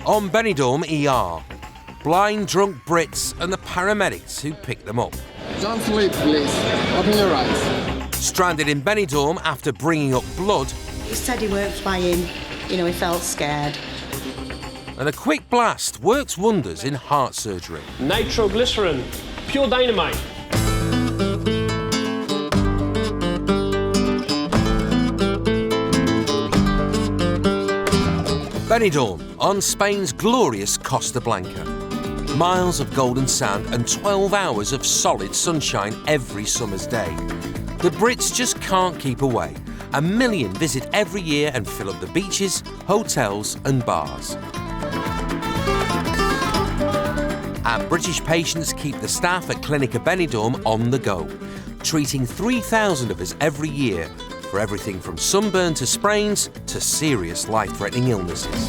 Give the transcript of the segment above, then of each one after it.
On Benidorm ER, blind drunk Brits and the paramedics who picked them up. Don't sleep, please. Open your eyes. Stranded in Benidorm after bringing up blood. He said he weren't flying, he felt scared. And a quick blast works wonders in heart surgery. Nitroglycerin, pure dynamite. Benidorm, on Spain's glorious Costa Blanca. Miles of golden sand and 12 hours of solid sunshine every summer's day. The Brits just can't keep away. 1 million visit every year and fill up the beaches, hotels and bars. And British patients keep the staff at Clinica Benidorm on the go, treating 3,000 of us every year for everything from sunburn to sprains to serious life-threatening illnesses.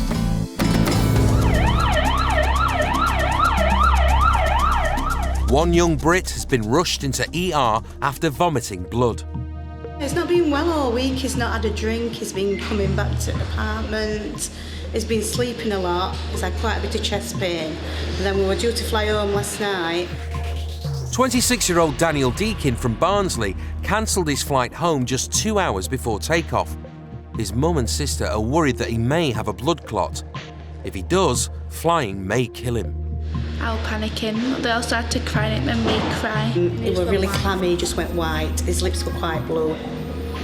One young Brit has been rushed into ER after vomiting blood. He's not been well all week, he's not had a drink, he's been coming back to the apartment, he's been sleeping a lot, he's had quite a bit of chest pain. And then we were due to fly home last night. 26-year-old Daniel Deakin from Barnsley cancelled his flight home just 2 hours before takeoff. His mum and sister are worried that he may have a blood clot. If he does, flying may kill him. I was panicking. They all started to cry and it made me cry. He was really clammy, he just went white, his lips were quite blue.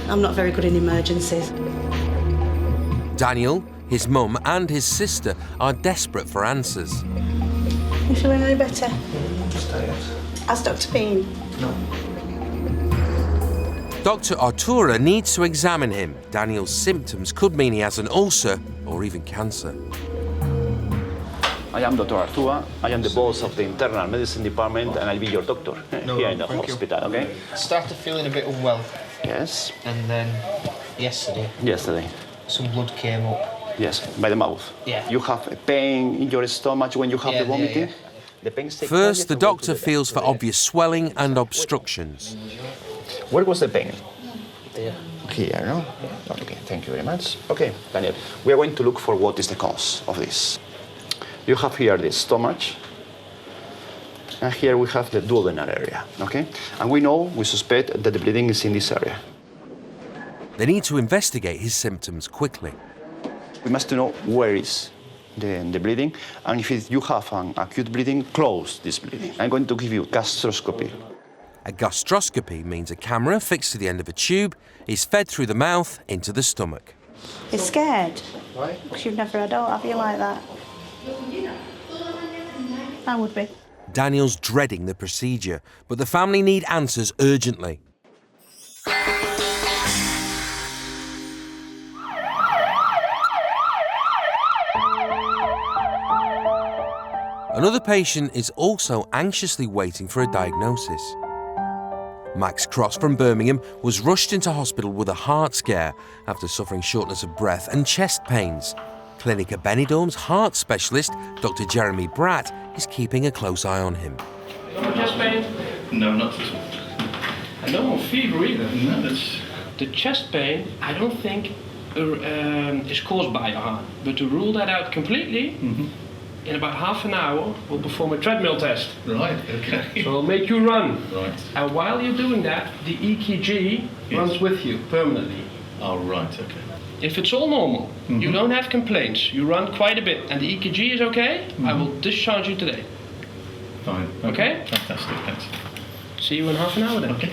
I'm not very good in emergencies. Daniel, his mum and his sister are desperate for answers. You feeling any better? Just tired. Ask Dr. Bean. No. Dr Artura needs to examine him. Daniel's symptoms could mean he has an ulcer or even cancer. I am Dr. Artua. I am the boss of the internal medicine department and I'll be your doctor here in the hospital, okay? I started feeling a bit unwell. Yes. And then Yesterday. some blood came up. Yes, by the mouth. Yeah. You have a pain in your stomach when you have the vomiting? Yeah. The pain takes First, the time to go to doctor the feels for obvious swelling and obstructions. Where was the pain? There. Here, no? Yeah. Okay, thank you very much. Okay, Daniel, we are going to look for what is the cause of this. You have here the stomach, and here we have the duodenal area, okay? And we suspect that the bleeding is in this area. They need to investigate his symptoms quickly. We must know where is the bleeding, and if you have an acute bleeding, close this bleeding. I'm going to give you gastroscopy. A gastroscopy means a camera fixed to the end of a tube is fed through the mouth into the stomach. He's scared. Why? Because you've never had out, have you, like that? I would be. Daniel's dreading the procedure, but the family need answers urgently. Another patient is also anxiously waiting for a diagnosis. Max Cross from Birmingham was rushed into hospital with a heart scare after suffering shortness of breath and chest pains. Clinica Benidorm's heart specialist, Dr Jeroen Bratt, is keeping a close eye on him. No chest pain? No, not at all. And no fever either. No, that's... The chest pain, I don't think is caused by your heart. But to rule that out completely, in about half an hour, we'll perform a treadmill test. Right, okay. So we'll make you run. Right. And while you're doing that, the EKG runs with you permanently. Oh, right, okay. If it's all normal, you don't have complaints, you run quite a bit, and the EKG is okay, I will discharge you today. Fine. Okay? Fantastic, thanks. See you in half an hour then. Okay.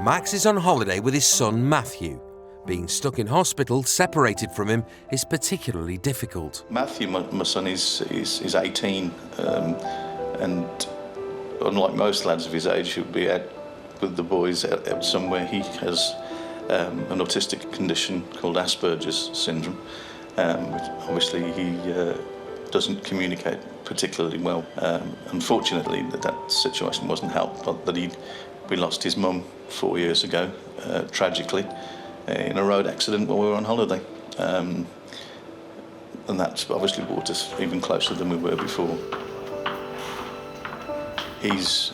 Max is on holiday with his son Matthew. Being stuck in hospital, separated from him, is particularly difficult. Matthew, my son, is 18, and unlike most lads of his age, he'll be out with the boys out somewhere. He has an autistic condition called Asperger's syndrome, which obviously he doesn't communicate particularly well. Unfortunately, that situation wasn't helped, but that we lost his mum 4 years ago, tragically, in a road accident while we were on holiday. And that's obviously brought us even closer than we were before. He's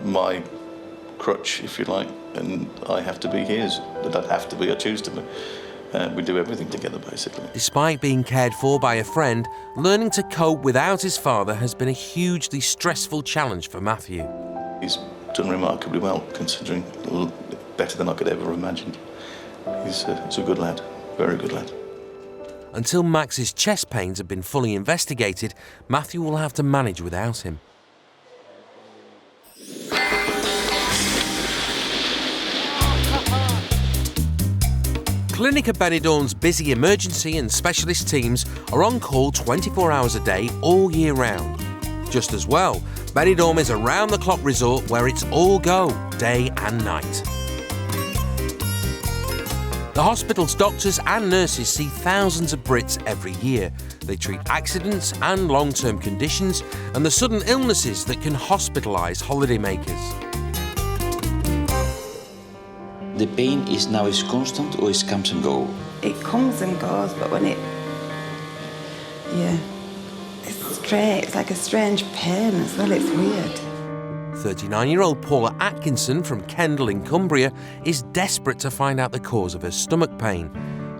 my crutch, if you like, and I have to be his. I don't have to be, I choose to be. We do everything together, basically. Despite being cared for by a friend, learning to cope without his father has been a hugely stressful challenge for Matthew. He's done remarkably well, considering better than I could ever imagine. He's a good lad, very good lad. Until Max's chest pains have been fully investigated, Matthew will have to manage without him. Clinica Benidorm's busy emergency and specialist teams are on call 24 hours a day all year round. Just as well, Benidorm is a round-the-clock resort where it's all go, day and night. The hospital's doctors and nurses see thousands of Brits every year. They treat accidents and long-term conditions and the sudden illnesses that can hospitalise holidaymakers. The pain is constant or it comes and goes? It comes and goes, but when it's strange. It's like a strange pain as well. It's weird. 39-year-old Paula Atkinson from Kendal in Cumbria is desperate to find out the cause of her stomach pain.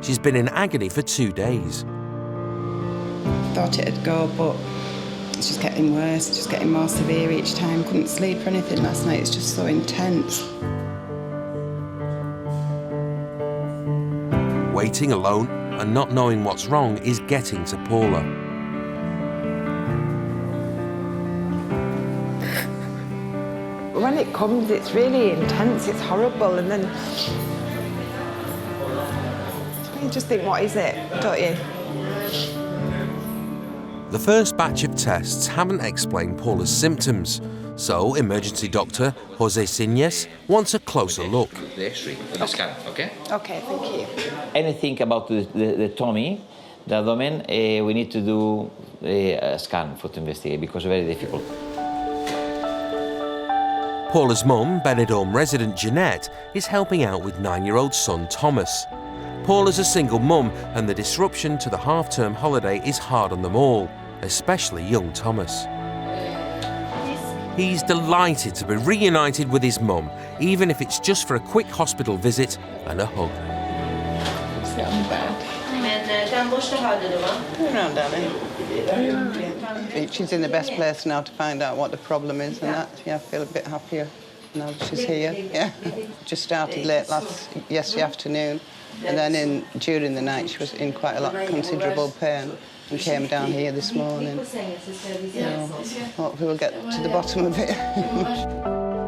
She's been in agony for 2 days. Thought it'd go, but it's just getting worse. It's just getting more severe each time. Couldn't sleep or anything last night. It's just so intense. Waiting alone and not knowing what's wrong is getting to Paula. When it comes, it's really intense, it's horrible, and then you just think, what is it, don't you? The first batch of tests haven't explained Paula's symptoms, so emergency doctor Jose Agnes wants a closer look. The X-ray, the scan, okay? Okay, thank you. Anything about the tummy, the abdomen, we need to do a scan to investigate because it's very difficult. Paula's mum, Benidorm resident Jeanette, is helping out with 9-year-old son Thomas. Paula's a single mum and the disruption to the half-term holiday is hard on them all, especially young Thomas. He's delighted to be reunited with his mum, even if it's just for a quick hospital visit and a hug. Sit on the bed. Turn around, darling. She's in the best place now to find out what the problem is and that. Yeah, I feel a bit happier now that she's here. Yeah. Just started late yesterday afternoon, and then during the night she was in quite a lot of considerable pain and came down here this morning. So, hopefully we'll get to the bottom of it.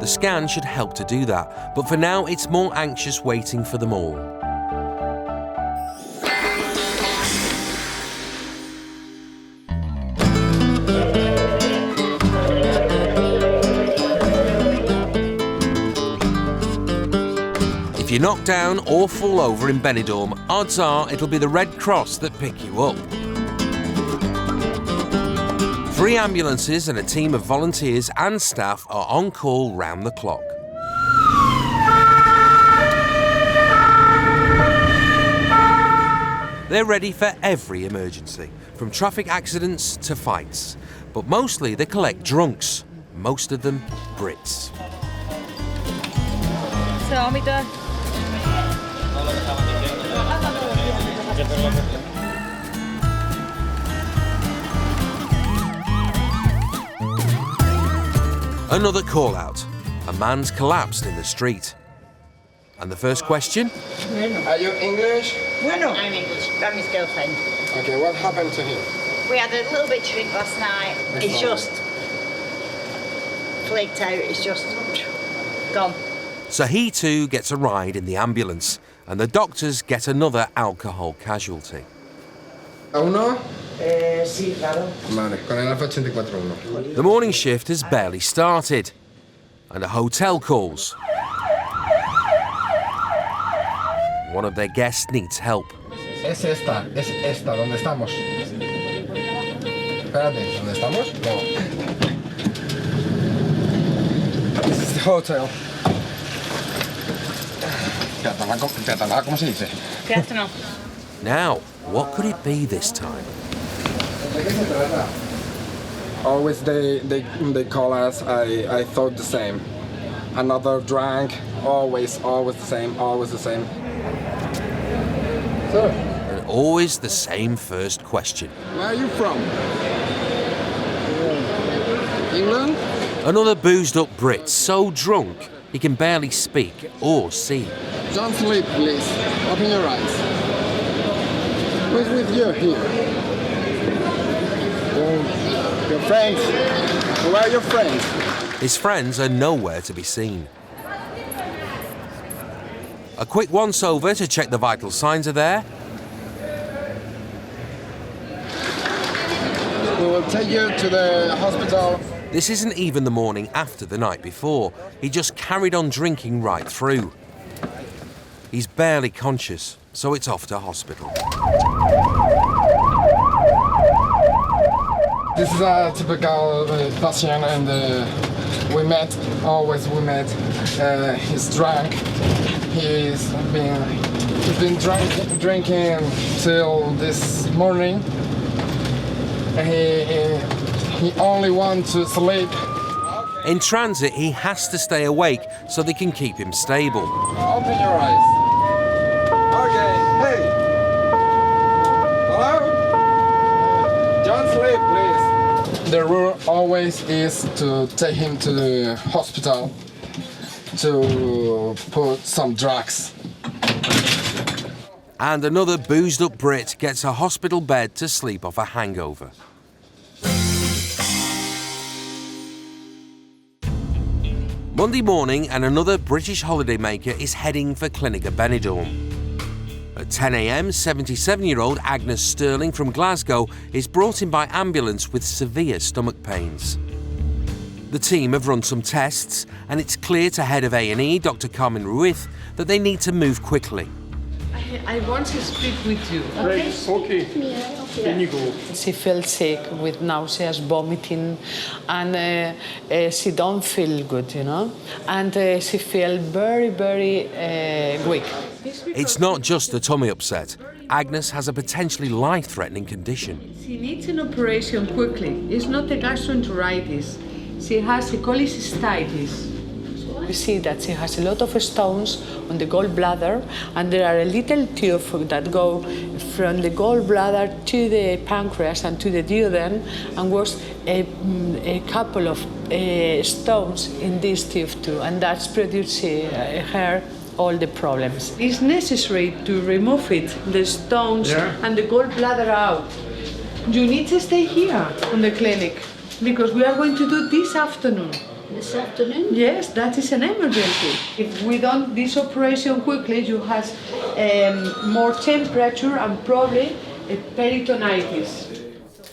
The scan should help to do that, but for now it's more anxious waiting for them all. If you knock down or fall over in Benidorm, odds are it'll be the Red Cross that pick you up. 3 ambulances and a team of volunteers and staff are on call round the clock. They're ready for every emergency, from traffic accidents to fights. But mostly they collect drunks, most of them Brits. Another call-out. A man's collapsed in the street. And the first question? Are you English? No, I'm English. I'm his girlfriend. Okay, what happened to him? We had a little bit to drink last night. It's just flaked out. It's just gone. So he too gets a ride in the ambulance, and the doctors get another alcohol casualty. Uno? Sí, claro. Vale, con el alfa 84-1. The morning shift has barely started, and a hotel calls. One of their guests needs help. Es esta, ¿dónde estamos? Espérate, ¿dónde estamos? No. This is the hotel. Peatonal, ¿cómo se dice? Peatonal. Now, what could it be this time? Always they call us, I thought the same. Another drunk, always the same, always the same. And always the same first question. Where are you from? England? Another boozed up Brit, so drunk he can barely speak or see. Don't sleep, please. Open your eyes. Who's with you here? Your friends. Where are your friends? His friends are nowhere to be seen. A quick once-over to check the vital signs are there. We will take you to the hospital. This isn't even the morning after the night before. He just carried on drinking right through. He's barely conscious, so it's off to hospital. This is a typical patient, and we met. He's drunk. He's been drinking till this morning. He only wants to sleep. In transit, he has to stay awake so they can keep him stable. Open your eyes. Okay, hey. Hello? Don't sleep, please. The rule always is to take him to the hospital to put some drugs. And another boozed up Brit gets a hospital bed to sleep off a hangover. Monday morning, and another British holidaymaker is heading for Clinica Benidorm. At 10 a.m, 77-year-old Agnes Sterling from Glasgow is brought in by ambulance with severe stomach pains. The team have run some tests, and it's clear to head of A&E, Dr Carmen Ruiz, that they need to move quickly. I want to speak with you. Okay. Okay. Then you go. She feels sick with nauseous, vomiting, and she don't feel good, you know. And she feels very, very weak. It's not just the tummy upset. Agnes has a potentially life-threatening condition. She needs an operation quickly. It's not a gastroenteritis. She has a cholecystitis. We see that she has a lot of stones on the gallbladder, and there are a little tube that go from the gallbladder to the pancreas and to the duodenum, and was a couple of stones in this tube too, and that's producing her all the problems. It's necessary to remove it, the stones and the gallbladder out. You need to stay here on the clinic, because we are going to do this afternoon. This afternoon? Yes, that is an emergency. If we don't this operation quickly, you have more temperature and probably a peritonitis.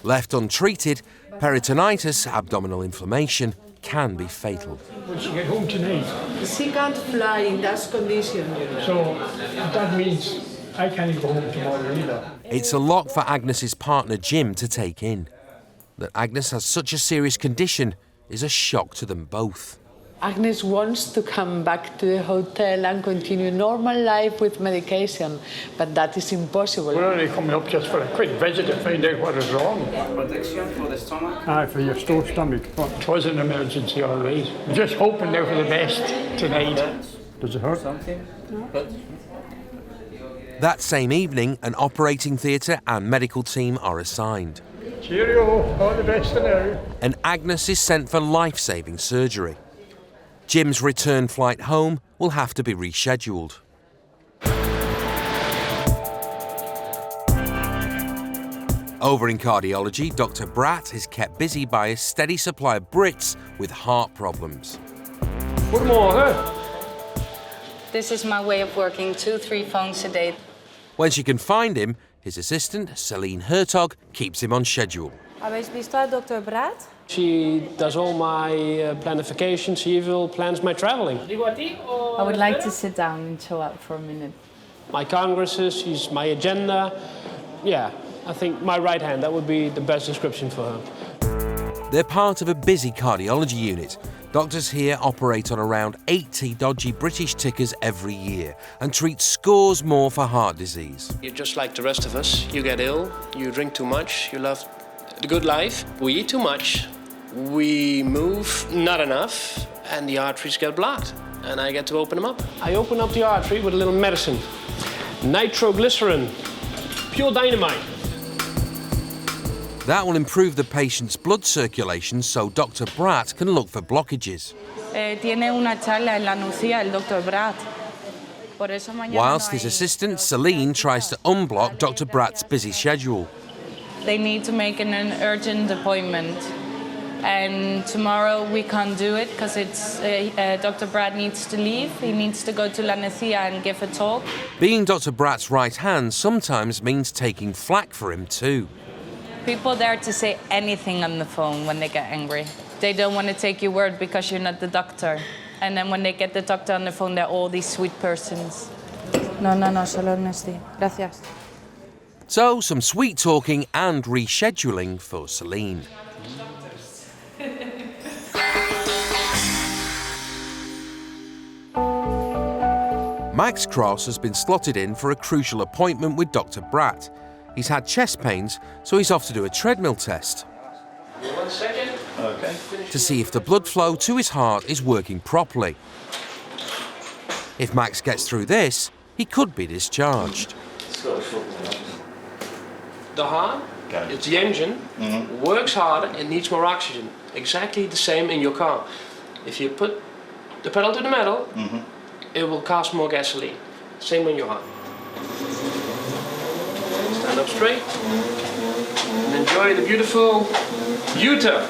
Left untreated, peritonitis, abdominal inflammation, can be fatal. Will she get home tonight? She can't fly in that condition, you know. So that means I can't go home tomorrow either. It's a lot for Agnes's partner Jim to take in. That Agnes has such a serious condition is a shock to them both. Agnes wants to come back to the hotel and continue normal life with medication, but that is impossible. We're only coming up just for a quick visit to find out what is wrong. Protection for the stomach? Aye, for your stomach. But it was an emergency always. I'm just hoping now for the best tonight. Does it hurt? Something? No. That same evening, an operating theatre and medical team are assigned. Cheerio, all the best for now. And Agnes is sent for life-saving surgery. Jim's return flight home will have to be rescheduled. Over in cardiology, Dr Bratt is kept busy by a steady supply of Brits with heart problems. Goedemorgen. This is my way of working, 2-3 phones a day. When she can find him, his assistant, Celine Hertog, keeps him on schedule. Habéis visto a Dr. Bratt? She does all my planification. She even plans my traveling. I would like to sit down and chill out for a minute. My congresses, she's my agenda. Yeah, I think my right hand, that would be the best description for her. They're part of a busy cardiology unit. Doctors here operate on around 80 dodgy British tickers every year and treat scores more for heart disease. You're just like the rest of us. You get ill, you drink too much, you love the good life. We eat too much, we move not enough, and the arteries get blocked. And I get to open them up. I open up the artery with a little medicine. Nitroglycerin, pure dynamite. That will improve the patient's blood circulation so Dr. Bratt can look for blockages. Tiene una charla en la Nucía, el Dr. Bratt. Whilst his assistant, Celine, tries to unblock Dr. Bratt's busy schedule. They need to make an urgent appointment. And tomorrow we can't do it because Dr. Bratt needs to leave. He needs to go to La Nucía and give a talk. Being Dr. Bratt's right hand sometimes means taking flak for him too. People dare to say anything on the phone when they get angry. They don't want to take your word because you're not the doctor. And then when they get the doctor on the phone, they're all these sweet persons. No, solo honesty. Gracias. So, some sweet talking and rescheduling for Celine. Max Cross has been slotted in for a crucial appointment with Dr. Bratt. He's had chest pains, so he's off to do a treadmill test. 1 second. Okay. To see if the blood flow to his heart is working properly. If Max gets through this, he could be discharged. The heart, it's the engine, works harder and needs more oxygen. Exactly the same in your car. If you put the pedal to the metal, it will cost more gasoline. Same in your heart. Stand up straight and enjoy the beautiful Utah.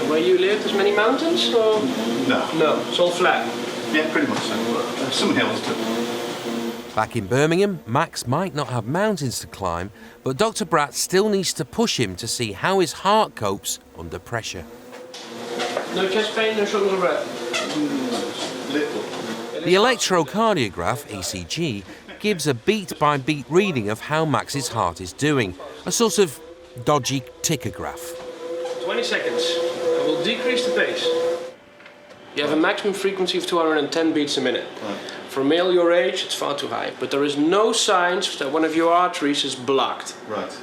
Where you live, there's many mountains? Or? No, it's all flat. Yeah, pretty much so. Some hills too. Back in Birmingham, Max might not have mountains to climb, but Dr. Bratt still needs to push him to see how his heart copes under pressure. No chest pain, no shortness of breath? Little. The electrocardiograph, ECG, gives a beat-by-beat reading of how Max's heart is doing, a sort of dodgy tickograph. 20 seconds. I will decrease the pace. You have a maximum frequency of 210 beats a minute. Right. For a male your age, it's far too high, but there is no signs that one of your arteries is blocked. Right.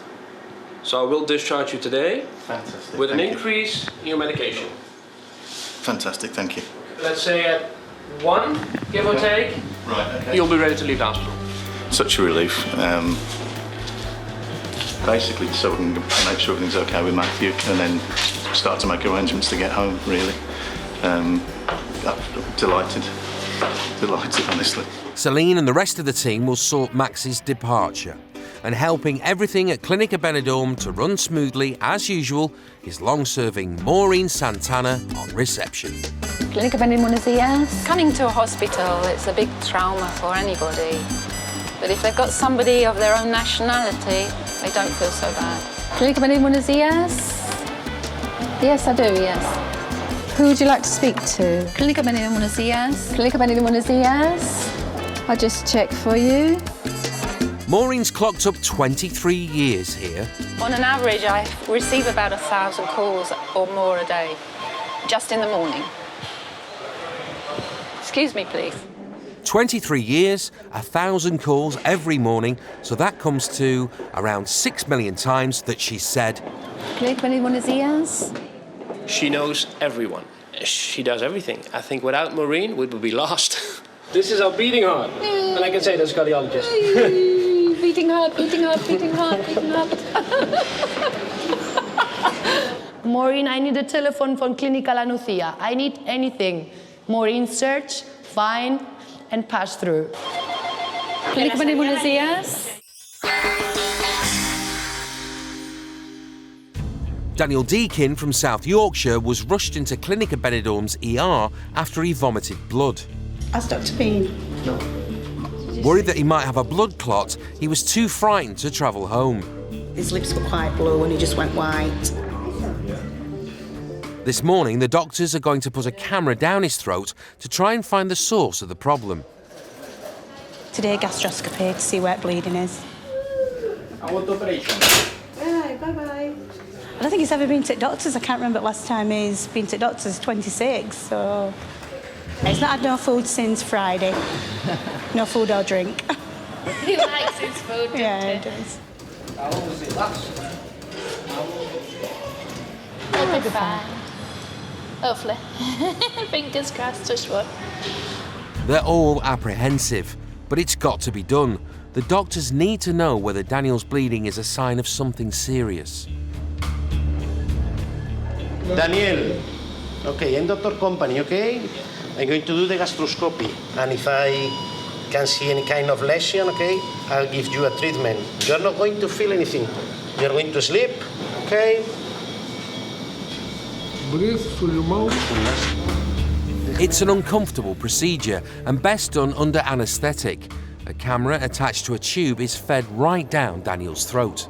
So I will discharge you today. Fantastic. With an increase in your medication. Fantastic, thank you. Let's say at 1, give or take, Right, okay. you'll be ready to leave the hospital. Such a relief. Basically, so we can make sure everything's okay with Matthew and then start to make arrangements to get home, really. I'm delighted, honestly. Celine and the rest of the team will sort Max's departure. And helping everything at Clinica Benidorm to run smoothly as usual is long-serving Maureen Santana on reception. Clinica Benidorm, buenos días. Coming to a hospital, it's a big trauma for anybody. But if they've got somebody of their own nationality, they don't feel so bad. Clinica Benidorm, buenos días. Yes, I do, yes. Who would you like to speak to? Clinica Benidorm, buenos días. Clinica Benidorm, buenos días. I'll just check for you. Maureen's clocked up 23 years here. On an average, I receive about 1,000 calls or more a day, just in the morning. Excuse me, please. 23 years, 1,000 calls every morning, so that comes to around 6 million times that she's said, Clinica Benidorm, buenos días. She knows everyone. She does everything. I think without Maureen, we would be lost. This is our beating heart. And I can say that's cardiologist. Beating heart, beating heart, beating heart, beating heart. Maureen, I need a telephone from Clinica La Nucía. I need anything. Maureen, search, find, and pass through. Clinica Benidorm, buenos días. Daniel Deakin from South Yorkshire was rushed into Clinica Benidorm's ER after he vomited blood. Has Dr. Bean? No. Worried that he might have a blood clot, he was too frightened to travel home. His lips were quite blue and he just went white. This morning, the doctors are going to put a camera down his throat to try and find the source of the problem. Today, gastroscopy to see where bleeding is. I want operation. Bye-bye. I don't think he's ever been to doctors. I can't remember the last time he's been to doctors, 26, so... He's not had no food since Friday. No food or drink. He likes his food, yeah, he does. How long does it last? It'll be fine. Hopefully. Fingers crossed, touch wood. They're all apprehensive, but it's got to be done. The doctors need to know whether Daniel's bleeding is a sign of something serious. Daniel, okay, I'm Dr. Company, okay? I'm going to do the gastroscopy, and if I can see any kind of lesion, okay, I'll give you a treatment. You're not going to feel anything. You're going to sleep, okay? Breathe through your mouth. It's an uncomfortable procedure and best done under anaesthetic. A camera attached to a tube is fed right down Daniel's throat.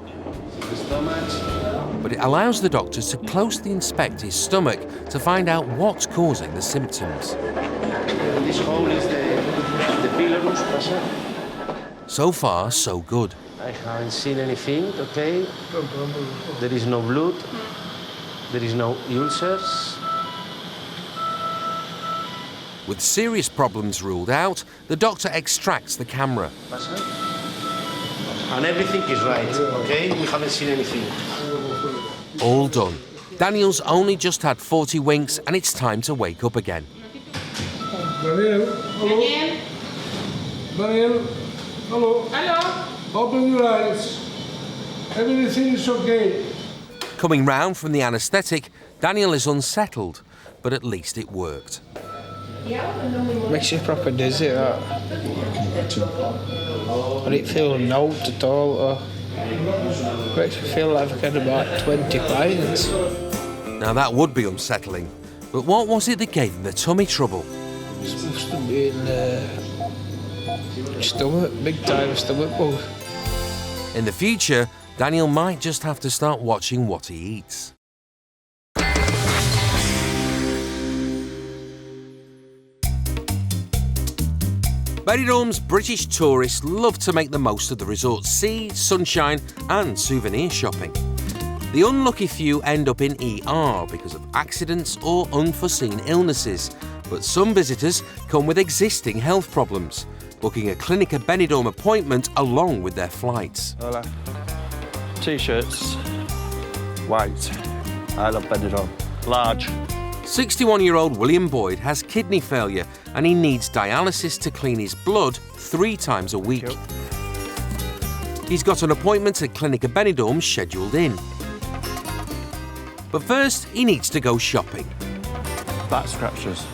But it allows the doctors to closely inspect his stomach to find out what's causing the symptoms. This hole is the pylorus. So far, so good. I haven't seen anything, okay? There is no blood. There is no ulcers. With serious problems ruled out, the doctor extracts the camera. And everything is right, okay? We haven't seen anything. All done. Daniel's only just had 40 winks and it's time to wake up again. Daniel, hello. Daniel, hello. Hello. Open your eyes. Everything is okay. Coming round from the anaesthetic, Daniel is unsettled, but at least it worked. Makes you proper dizzy, that. I didn't feel naught at all. Or makes me feel like I've had about 20 pints. Now that would be unsettling, but what was it that gave him the tummy trouble? It must have been stomach, big time stomach bug. In the future, Daniel might just have to start watching what he eats. Benidorm's British tourists love to make the most of the resort's sea, sunshine and souvenir shopping. The unlucky few end up in ER because of accidents or unforeseen illnesses, but some visitors come with existing health problems, booking a Clinica Benidorm appointment along with their flights. Hola. T-shirts, white, I love Benidorm, large. 61-year-old William Boyd has kidney failure and he needs dialysis to clean his blood 3 times a week. He's got an appointment at Clinica Benidorm scheduled in. But first, he needs to go shopping. Back scratchers.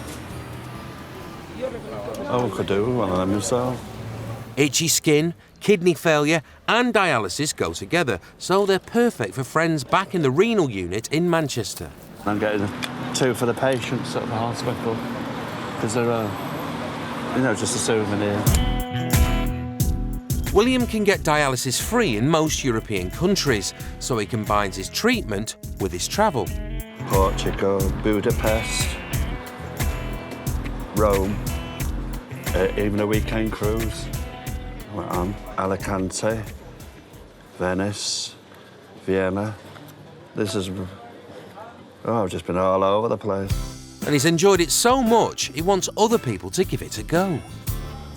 Oh, I could do with one of them myself. Itchy skin, kidney failure and dialysis go together, so they're perfect for friends back in the renal unit in Manchester. I'm getting 2 for the patients at the hospital because they're, just a souvenir. William can get dialysis free in most European countries, so he combines his treatment with his travel. Portugal, Budapest, Rome, even a weekend cruise. Alicante, Venice, Vienna. I've just been all over the place. And he's enjoyed it so much, he wants other people to give it a go.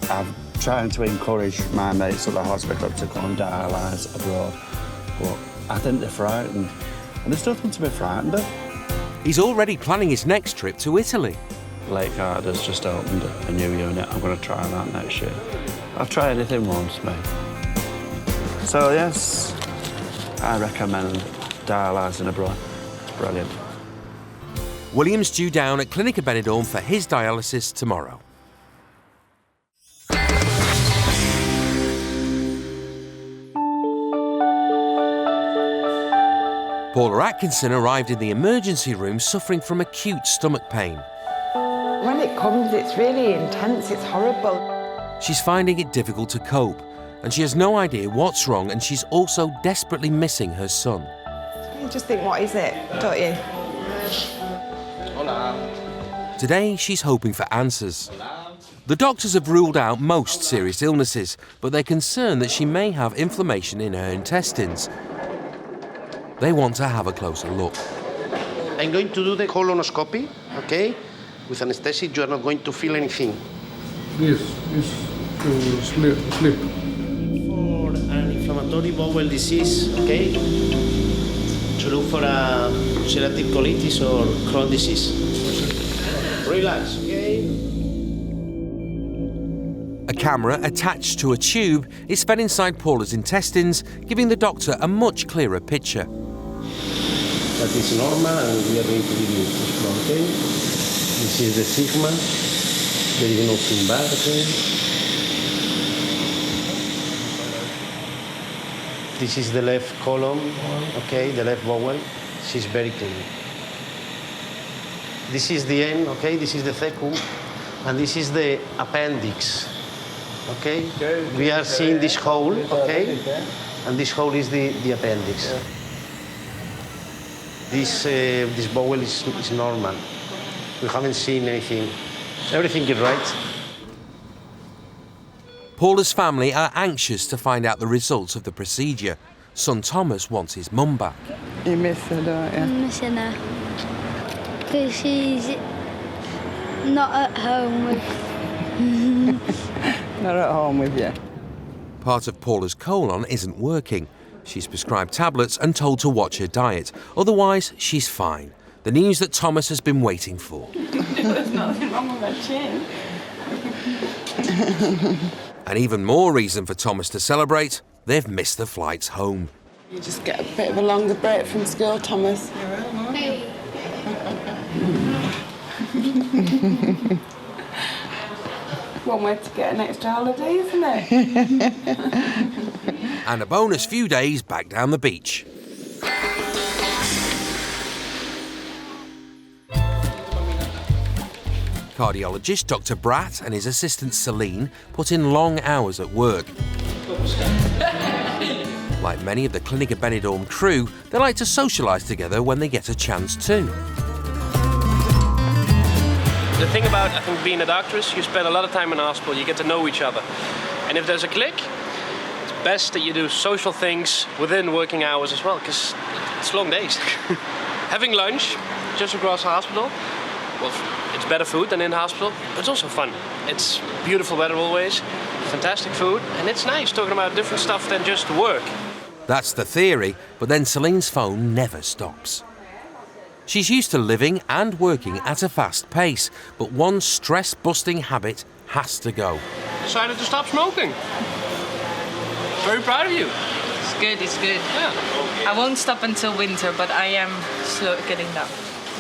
I'm trying to encourage my mates at the hospital to go and dialyse abroad, but I think they're frightened. And there's nothing to be frightened of. He's already planning his next trip to Italy. Lake Garda's just opened a new unit. I'm going to try that next year. I've tried anything once, mate. So, yes, I recommend dialysing abroad. It's brilliant. William's due down at Clinica Benidorm for his dialysis tomorrow. Paula Atkinson arrived in the emergency room suffering from acute stomach pain. When it comes, it's really intense, it's horrible. She's finding it difficult to cope, and she has no idea what's wrong, and she's also desperately missing her son. You just think, what is it, don't you? Today, she's hoping for answers. The doctors have ruled out most serious illnesses, but they're concerned that she may have inflammation in her intestines. They want to have a closer look. I'm going to do the colonoscopy, okay? With anesthetic, you are not going to feel anything. This is to sleep. For an inflammatory bowel disease, okay? To look for a ulcerative colitis or Crohn's disease. Relax, okay? A camera attached to a tube is fed inside Paula's intestines, giving the doctor a much clearer picture. That is normal, and we are going to give you this, okay? This is the sigma. There is nothing bad, okay? This is the left column, okay? The left bowel. She's very clean. This is the end, okay? This is the cecum, and this is the appendix, okay? We are seeing this hole, okay? And this hole is the appendix. This bowel is normal. We haven't seen anything. Everything is right. Paula's family are anxious to find out the results of the procedure. Son Thomas wants his mum back. You miss her, don't you? I'm missing her. Because she's not at home with... Not at home with you. Part of Paula's colon isn't working. She's prescribed tablets and told to watch her diet. Otherwise, she's fine. The news that Thomas has been waiting for. There's nothing wrong with her chin. And even more reason for Thomas to celebrate, they've missed the flights home. You just get a bit of a longer break from school, Thomas. One way to get an extra holiday, isn't it? And a bonus few days back down the beach. Cardiologist Dr Bratt and his assistant Celine put in long hours at work. Like many of the Clinica Benidorm crew, they like to socialise together when they get a chance to. The thing about, I think, being a doctor is you spend a lot of time in the hospital, you get to know each other. And if there's a click, it's best that you do social things within working hours as well, because it's long days. Having lunch just across the hospital, well, it's better food than in the hospital, but it's also fun. It's beautiful weather always, fantastic food, and it's nice talking about different stuff than just work. That's the theory, but then Celine's phone never stops. She's used to living and working at a fast pace, but one stress-busting habit has to go. Decided to stop smoking. Very proud of you. It's good, it's good. Yeah. I won't stop until winter, but I am slow getting down.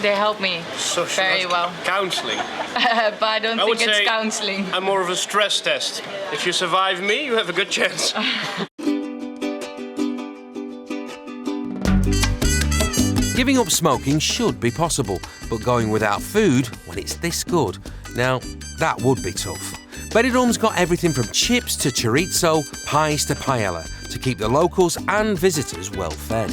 They help me very well. Counselling. But I don't think it's counselling. I'm more of a stress test. If you survive me, you have a good chance. Giving up smoking should be possible, but going without food when it's this good, now that would be tough. Benidorm's got everything from chips to chorizo, pies to paella, to keep the locals and visitors well fed.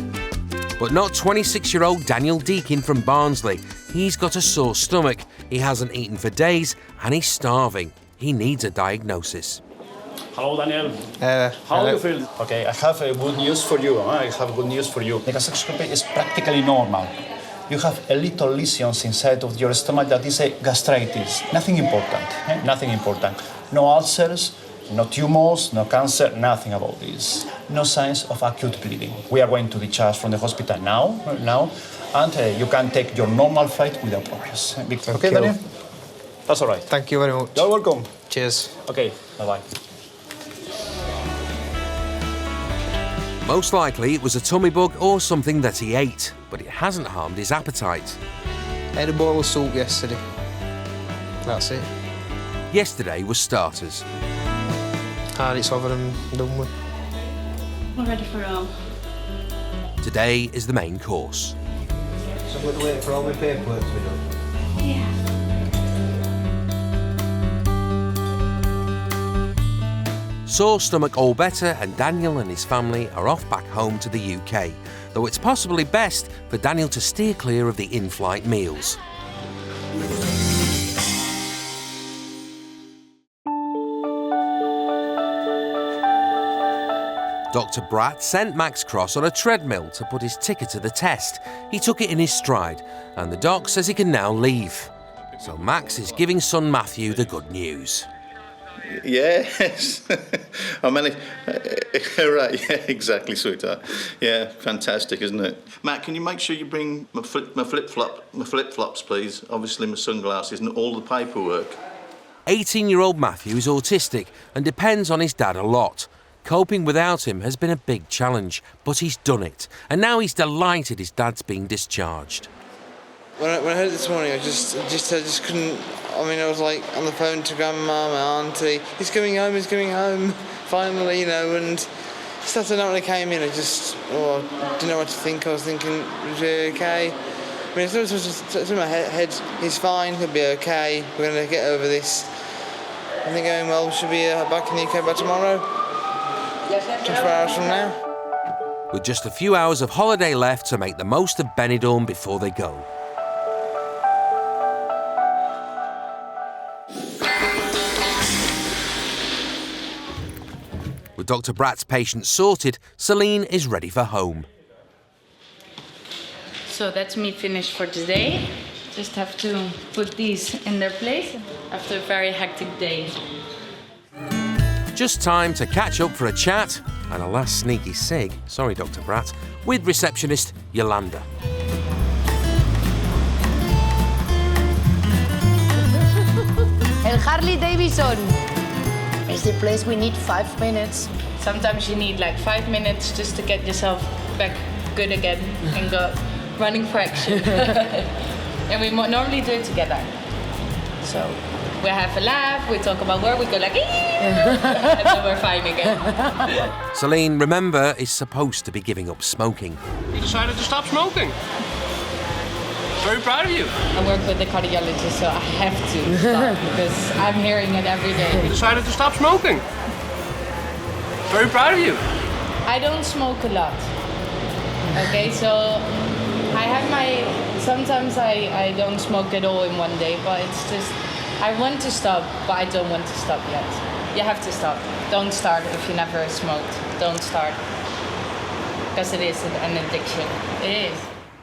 But not 26-year-old Daniel Deakin from Barnsley. He's got a sore stomach, he hasn't eaten for days, and he's starving. He needs a diagnosis. Hello, Daniel. How do you feel? Okay, I have good news for you. I have good news for you. The gastroscopy is practically normal. You have a little lesions inside of your stomach that is a gastritis. Nothing important. Nothing important. No ulcers, no tumors, no cancer, nothing about this. No signs of acute bleeding. We are going to discharge from the hospital now, and you can take your normal flight without worries. Okay, Daniel? That's all right. Thank you very much. You're welcome. Cheers. Okay, bye-bye. Most likely it was a tummy bug or something that he ate, but it hasn't harmed his appetite. I had a bowl of soup yesterday. That's it. Yesterday was starters. It's over and done with. I'm ready for home. Today is the main course. So I'm going to wait for all my paperwork to be done. Yeah. Sore stomach all better, and Daniel and his family are off back home to the UK, though it's possibly best for Daniel to steer clear of the in-flight meals. Dr Bratt sent Max Cross on a treadmill to put his ticker to the test. He took it in his stride, and the doc says he can now leave. So Max is giving son Matthew the good news. Yes, I managed. Right, yeah, exactly, sweetheart. Yeah, fantastic, isn't it? Matt, can you make sure you bring my flip-flops, please? Obviously, my sunglasses and all the paperwork. 18-year-old Matthew is autistic and depends on his dad a lot. Coping without him has been a big challenge, but he's done it. And now he's delighted his dad's being discharged. When I heard it this morning, I just couldn't. I mean, I was like on the phone to grandma, my auntie. He's coming home, finally, you know. And Saturday night when I came in, I didn't know what to think. I was thinking, is he okay? I mean, it's in my head, he's fine, he'll be okay. We're going to get over this. I think going well, we should be back in the UK by tomorrow. 24 hours from now. With just a few hours of holiday left to make the most of Benidorm before they go. With Dr Bratt's patient sorted, Celine is ready for home. So that's me finished for today. Just have to put these in their place after a very hectic day. Just time to catch up for a chat and a last sneaky cig, sorry Dr Bratt, with receptionist Yolanda. El Harley Davidson. It's the place we need 5 minutes. Sometimes you need like 5 minutes just to get yourself back good again and go running for action. And we normally do it together. So we have a laugh, we talk about work, we go like, and then we're fine again. Celine, remember, is supposed to be giving up smoking. You decided to stop smoking. Very proud of you. I work with the cardiology, so I have to stop because I'm hearing it every day. You decided to stop smoking. Very proud of you. I don't smoke a lot. Okay, so I have sometimes I don't smoke at all in one day, but it's just, I want to stop, but I don't want to stop yet. You have to stop. Don't start if you never smoked. Don't start. Because it is an addiction. It is.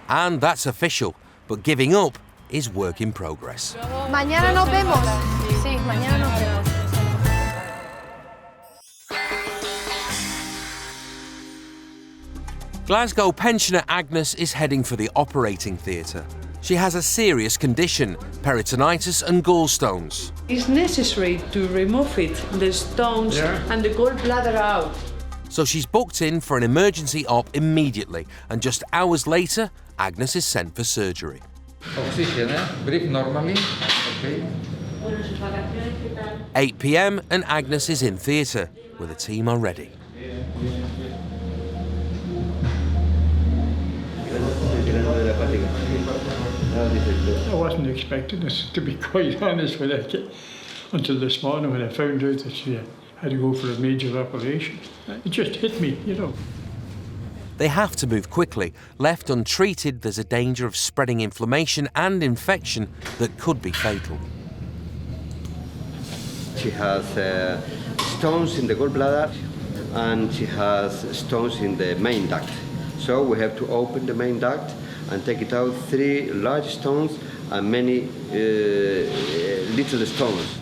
And that's official. But giving up is work in progress. Mañana nos vemos. Sí, mañana nos vemos. Glasgow pensioner Agnes is heading for the operating theatre. She has a serious condition, peritonitis and gallstones. It's necessary to remove it, the stones and the gallbladder out. So she's booked in for an emergency op immediately, and just hours later, Agnes is sent for surgery. Oxygen, breathe normally, okay. 8 p.m. and Agnes is in theatre, where the team are ready. I wasn't expecting this, to be quite honest with you, until this morning when I found out that she had to go for a major operation. It just hit me, you know. They have to move quickly. Left untreated, there's a danger of spreading inflammation and infection that could be fatal. She has stones in the gallbladder and she has stones in the main duct. So we have to open the main duct and take it out 3 large stones and many little stones.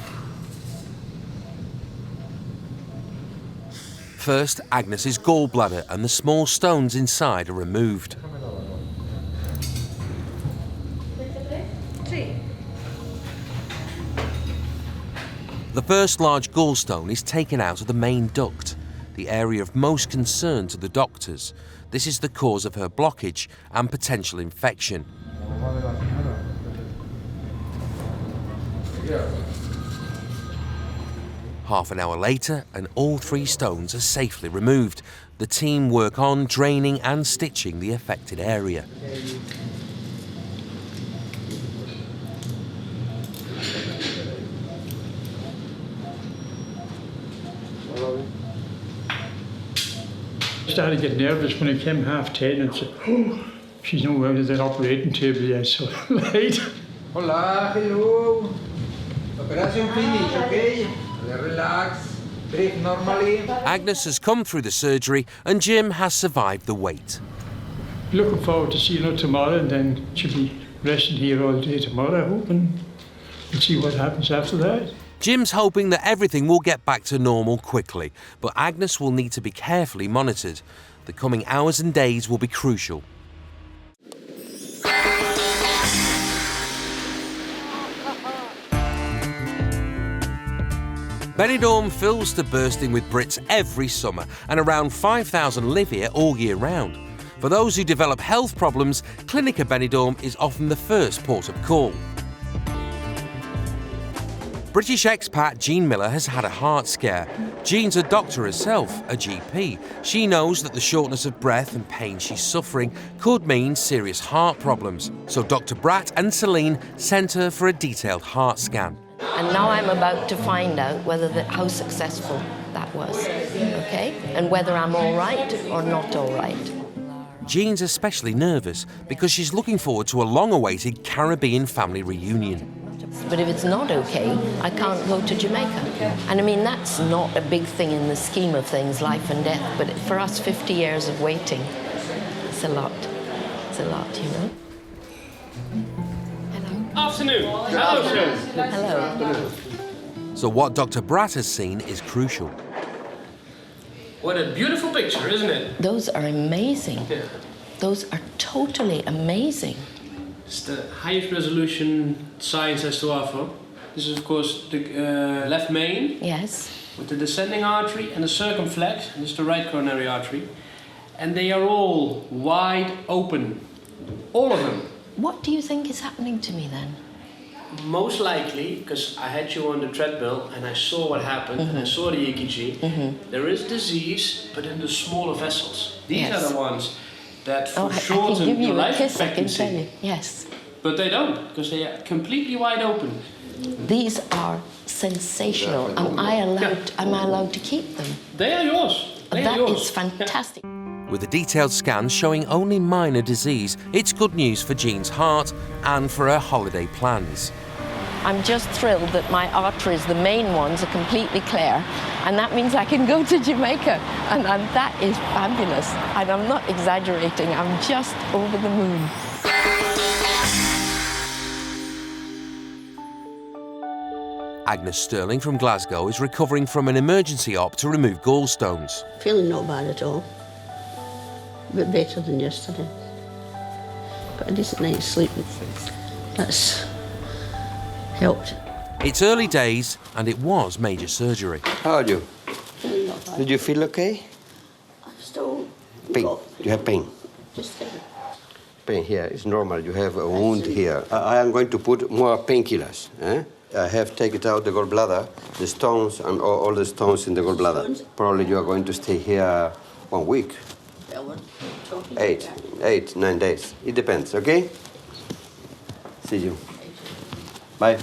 First, Agnes's gallbladder and the small stones inside are removed. The first large gallstone is taken out of the main duct, the area of most concern to the doctors. This is the cause of her blockage and potential infection. Half an hour later, and all 3 stones are safely removed. The team work on draining and stitching the affected area. I started to get nervous when it came 10:30 and said, oh, she's not out of that operating table yet, so late. Hola, hello. Operation finished, okay? Relax, breathe normally. Agnes has come through the surgery and Jim has survived the wait. Looking forward to seeing her tomorrow, and then she'll be resting here all day tomorrow, I hope, and we'll see what happens after that. Jim's hoping that everything will get back to normal quickly, but Agnes will need to be carefully monitored. The coming hours and days will be crucial. Benidorm fills to bursting with Brits every summer, and around 5,000 live here all year round. For those who develop health problems, Clinica Benidorm is often the first port of call. British expat Jean Miller has had a heart scare. Jean's a doctor herself, a GP. She knows that the shortness of breath and pain she's suffering could mean serious heart problems. So Dr Bratt and Celine sent her for a detailed heart scan. And now I'm about to find out how successful that was, okay? And whether I'm all right or not all right. Jean's especially nervous because she's looking forward to a long-awaited Caribbean family reunion. But if it's not okay, I can't go to Jamaica. And I mean, that's not a big thing in the scheme of things, life and death, but for us, 50 years of waiting, it's a lot. It's a lot, you know? Afternoon. Hello, sir. Hello. So what Dr Bratt has seen is crucial. What a beautiful picture, isn't it? Those are amazing. Yeah. Those are totally amazing. It's the highest resolution science has to offer. This is, of course, the left main. Yes. With the descending artery and the circumflex. This is the right coronary artery. And they are all wide open. All of them. What do you think is happening to me then? Most likely, because I had you on the treadmill and I saw what happened, and I saw the EKG, there is disease, but in the smaller vessels. These are the ones that shorten your life expectancy. I can tell you. Yes. But they don't, because they are completely wide open. These are sensational. Am I allowed to keep them? They are yours. That is fantastic. With the detailed scans showing only minor disease, it's good news for Jean's heart and for her holiday plans. I'm just thrilled that my arteries, the main ones, are completely clear, and that means I can go to Jamaica, and that is fabulous. And I'm not exaggerating, I'm just over the moon. Agnes Sterling from Glasgow is recovering from an emergency op to remove gallstones. Feeling not bad at all. A bit better than yesterday. But a decent night's sleep. That's helped. It's early days and it was major surgery. How are you? Feeling not bad. Did you feel okay? I'm still... Pain. You have pain? Just here. Pain here. It's normal. You have a wound here. I am going to put more painkillers. I have taken out the gallbladder, the stones, and all the stones in the gallbladder. Probably you are going to stay here 1 week. 8, 9 days. It depends, okay? See you. Bye.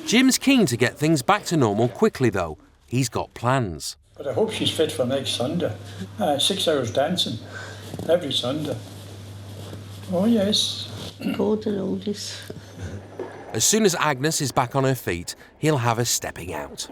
Jim's keen to get things back to normal quickly, though. He's got plans. But I hope she's fit for next Sunday. 6 hours dancing, every Sunday. Oh, yes. Golden oldies. As soon as Agnes is back on her feet, he'll have her stepping out.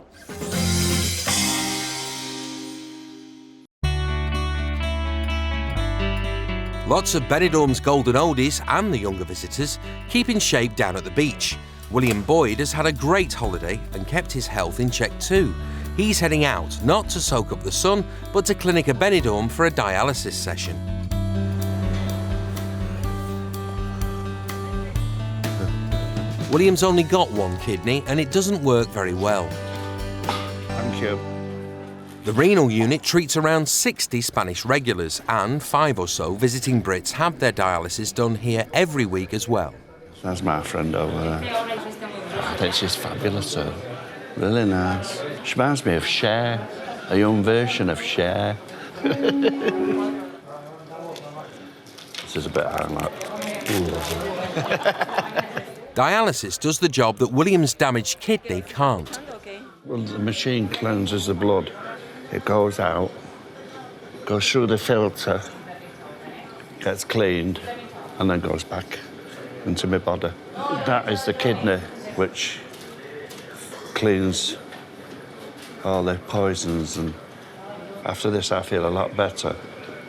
Lots of Benidorm's golden oldies and the younger visitors keep in shape down at the beach. William Boyd has had a great holiday and kept his health in check too. He's heading out, not to soak up the sun, but to Clinica Benidorm for a dialysis session. William's only got one kidney and it doesn't work very well. Thank you. The renal unit treats around 60 Spanish regulars, and 5 or so visiting Brits have their dialysis done here every week as well. That's my friend over there. I think she's fabulous, her. Really nice. She reminds me of Cher, a young version of Cher. This is a bit hard, like. Dialysis does the job that William's damaged kidney can't. Well, the machine cleanses the blood. It goes out, goes through the filter, gets cleaned, and then goes back into my body. That is the kidney which cleans all the poisons, and after this I feel a lot better,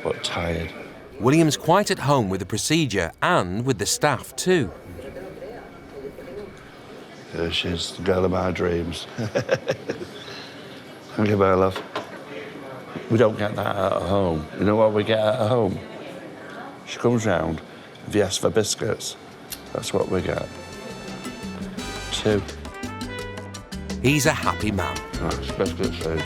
but tired. William's quite at home with the procedure and with the staff too. Here she is, the girl of my dreams. Thank you, my love. We don't get that at home. You know what we get at home? She comes round, if you ask for biscuits, that's what we get. 2. He's a happy man. That's biscuit food.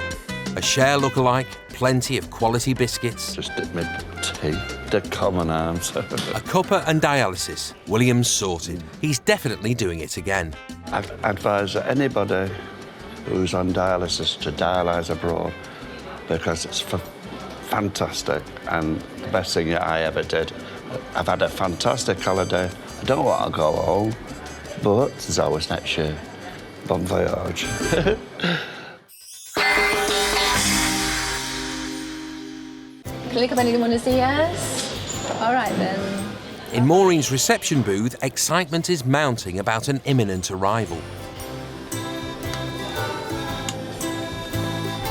A share lookalike, plenty of quality biscuits. Just dip my tea, the common arms. A cuppa and dialysis. William's sorted. He's definitely doing it again. I'd advise anybody who's on dialysis to dialyse abroad because it's fantastic and the best thing I ever did. I've had a fantastic holiday. I don't want to go home, but there's always next year. Bon voyage. Clinica Benidorm, buenos dias. All right then. In Maureen's reception booth, excitement is mounting about an imminent arrival.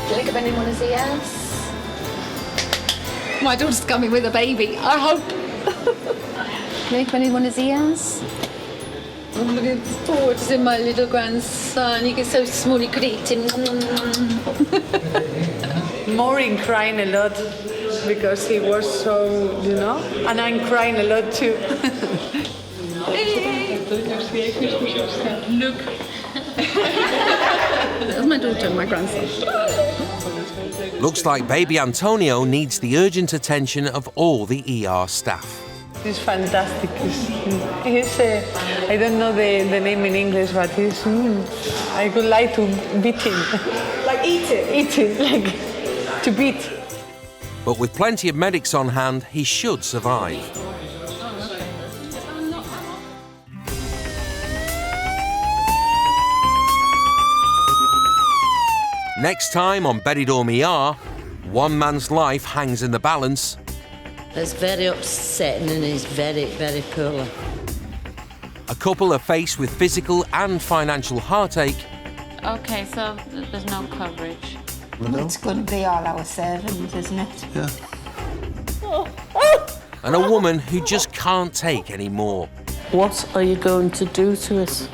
Clinica Benidorm, buenos dias. My daughter's coming with a baby, I hope. Clinica Benidorm, buenos dias. I'm looking forward to seeing my little grandson. He gets so small he could eat him. Maureen crying a lot because he was so, you know, and I'm crying a lot too. Look. That's my daughter and my grandson. Looks like baby Antonio needs the urgent attention of all the ER staff. He's fantastic. He's I don't know the name in English, but he's, I would like to beat him. Like eat it? Eat it, like to beat. But with plenty of medics on hand, he should survive. Next time on Benidorm ER, one man's life hangs in the balance. It's very upsetting and he's very, very poorly. A couple are faced with physical and financial heartache. Okay, so there's no coverage. It's going to be all our servants, isn't it? Yeah. And a woman who just can't take any more. What are you going to do to us?